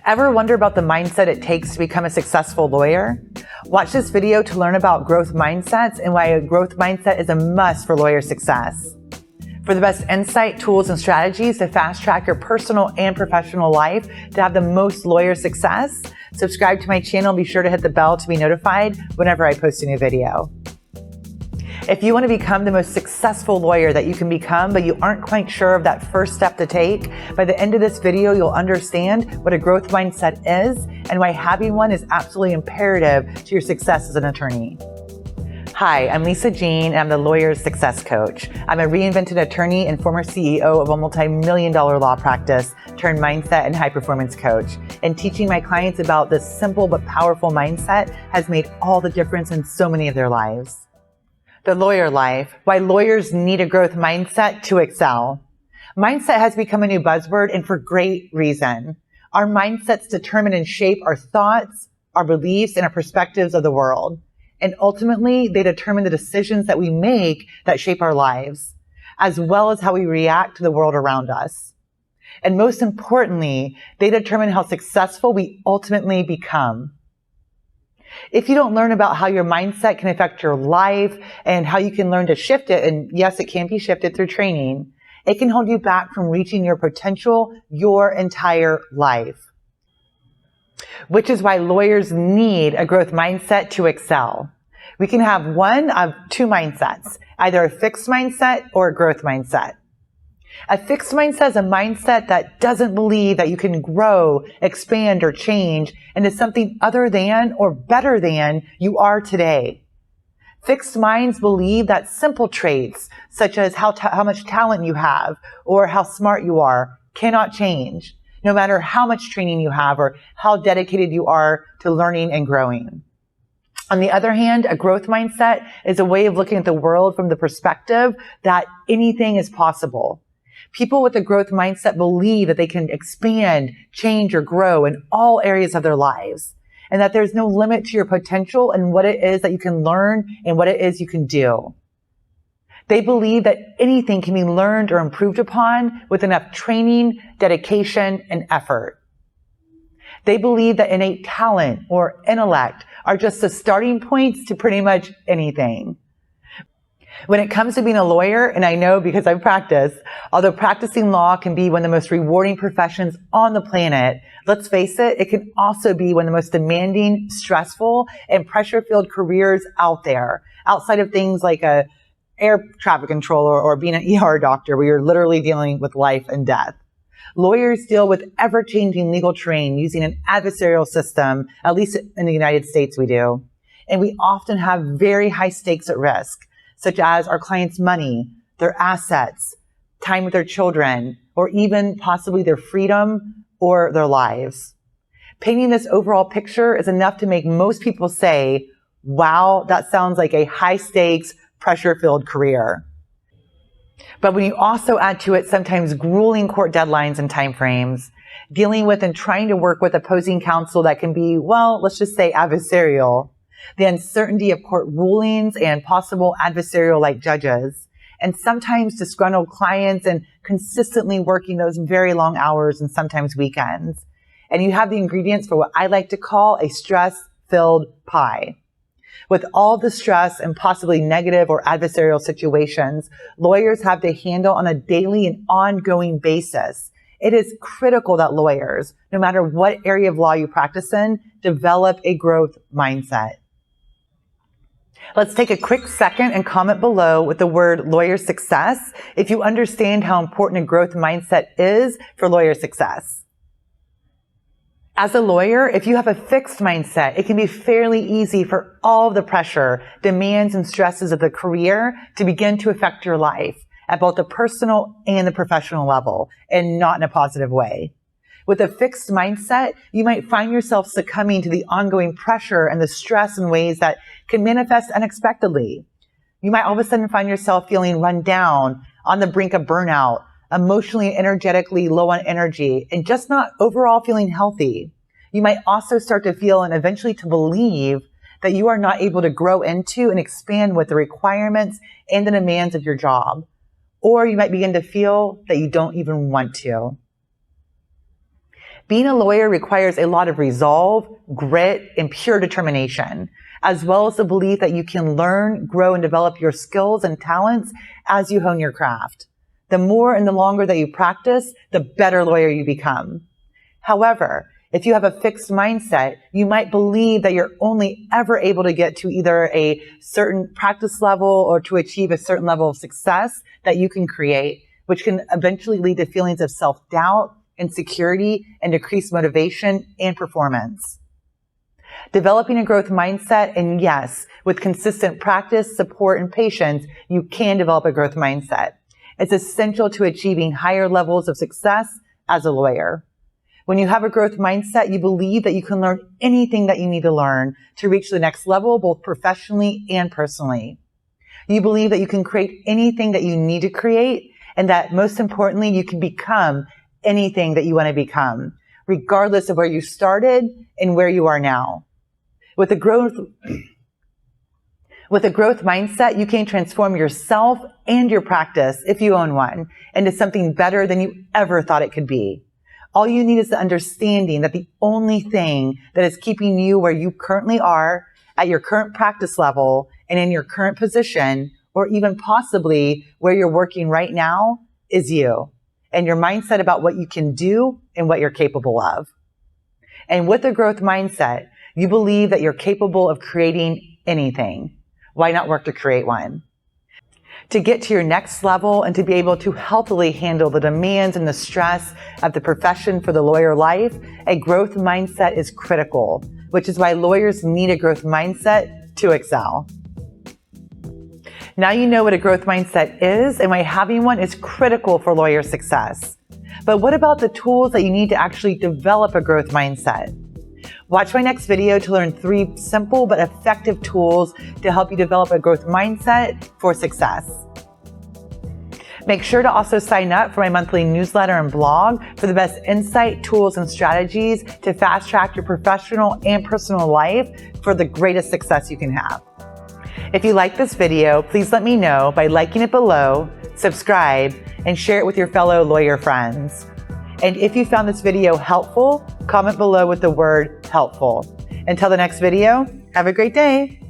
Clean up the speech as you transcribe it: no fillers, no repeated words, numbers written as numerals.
Ever wonder about the mindset it takes to become a successful lawyer? Watch this video to learn about growth mindsets and why a growth mindset is a must for lawyer success. For the best insight, tools, and strategies to fast track your personal and professional life to have the most lawyer success, subscribe to my channel and be sure to hit the bell to be notified whenever I post a new video. If you want to become the most successful lawyer that you can become, but you aren't quite sure of that first step to take, by the end of this video, you'll understand what a growth mindset is and why having one is absolutely imperative to your success as an attorney. Hi, I'm Jeane, and I'm the Lawyer's Success Coach. I'm a reinvented attorney and former CEO of a multi-million-dollar law practice turned mindset and high-performance coach. And teaching my clients about this simple but powerful mindset has made all the difference in so many of their lives. The lawyer life, why lawyers need a growth mindset to excel. Mindset has become a new buzzword, and for great reason. Our mindsets determine and shape our thoughts, our beliefs, and our perspectives of the world. And ultimately, they determine the decisions that we make that shape our lives, as well as how we react to the world around us. And most importantly, they determine how successful we ultimately become. If you don't learn about how your mindset can affect your life and how you can learn to shift it, and yes, it can be shifted through training, it can hold you back from reaching your potential your entire life. Which is why lawyers need a growth mindset to excel. We can have one of two mindsets, either a fixed mindset or a growth mindset. A fixed mindset is a mindset that doesn't believe that you can grow, expand, or change into something other than or better than you are today. Fixed minds believe that simple traits, such as how much talent you have or how smart you are, cannot change, no matter how much training you have or how dedicated you are to learning and growing. On the other hand, a growth mindset is a way of looking at the world from the perspective that anything is possible. People with a growth mindset believe that they can expand, change, or grow in all areas of their lives, and that there's no limit to your potential and what it is that you can learn and what it is you can do. They believe that anything can be learned or improved upon with enough training, dedication, and effort. They believe that innate talent or intellect are just the starting points to pretty much anything. When it comes to being a lawyer, and I know because I've practiced, although practicing law can be one of the most rewarding professions on the planet, let's face it, it can also be one of the most demanding, stressful, and pressure-filled careers out there, outside of things like a air traffic controller or being an ER doctor where you're literally dealing with life and death. Lawyers deal with ever-changing legal terrain using an adversarial system, at least in the United States we do. And we often have very high stakes at risk, such as our clients' money, their assets, time with their children, or even possibly their freedom or their lives. Painting this overall picture is enough to make most people say, wow, that sounds like a high-stakes, pressure-filled career. But when you also add to it sometimes grueling court deadlines and timeframes, dealing with and trying to work with opposing counsel that can be, well, let's just say adversarial, the uncertainty of court rulings and possible adversarial-like judges, and sometimes disgruntled clients and consistently working those very long hours and sometimes weekends. And you have the ingredients for what I like to call a stress-filled pie. With all the stress and possibly negative or adversarial situations lawyers have to handle on a daily and ongoing basis, it is critical that lawyers, no matter what area of law you practice in, develop a growth mindset. Let's take a quick second and comment below with the word lawyer success if you understand how important a growth mindset is for lawyer success. As a lawyer, if you have a fixed mindset, it can be fairly easy for all of the pressure, demands, and stresses of the career to begin to affect your life at both the personal and the professional level, and not in a positive way. With a fixed mindset, you might find yourself succumbing to the ongoing pressure and the stress in ways that can manifest unexpectedly. You might all of a sudden find yourself feeling run down, on the brink of burnout, emotionally and energetically low on energy, and just not overall feeling healthy. You might also start to feel and eventually to believe that you are not able to grow into and expand with the requirements and the demands of your job. Or you might begin to feel that you don't even want to. Being a lawyer requires a lot of resolve, grit, and pure determination, as well as the belief that you can learn, grow, and develop your skills and talents as you hone your craft. The more and the longer that you practice, the better lawyer you become. However, if you have a fixed mindset, you might believe that you're only ever able to get to either a certain practice level or to achieve a certain level of success that you can create, which can eventually lead to feelings of self-doubt, insecurity, and decreased motivation and performance. Developing a growth mindset, and yes, with consistent practice, support, and patience, you can develop a growth mindset. It's essential to achieving higher levels of success as a lawyer. When you have a growth mindset, you believe that you can learn anything that you need to learn to reach the next level, both professionally and personally. You believe that you can create anything that you need to create, and that most importantly, you can become anything that you want to become, regardless of where you started and where you are now. With a growth mindset, you can transform yourself and your practice, if you own one, into something better than you ever thought it could be. All you need is the understanding that the only thing that is keeping you where you currently are, at your current practice level, and in your current position, or even possibly where you're working right now, is you and your mindset about what you can do and what you're capable of. And with a growth mindset, you believe that you're capable of creating anything. Why not work to create one? To get to your next level and to be able to healthily handle the demands and the stress of the profession for the lawyer life, a growth mindset is critical, which is why lawyers need a growth mindset to excel. Now you know what a growth mindset is and why having one is critical for lawyer success. But what about the tools that you need to actually develop a growth mindset? Watch my next video to learn 3 simple but effective tools to help you develop a growth mindset for success. Make sure to also sign up for my monthly newsletter and blog for the best insight, tools, and strategies to fast track your professional and personal life for the greatest success you can have. If you like this video, please let me know by liking it below, subscribe, and share it with your fellow lawyer friends. And if you found this video helpful, comment below with the word helpful. Until the next video, have a great day.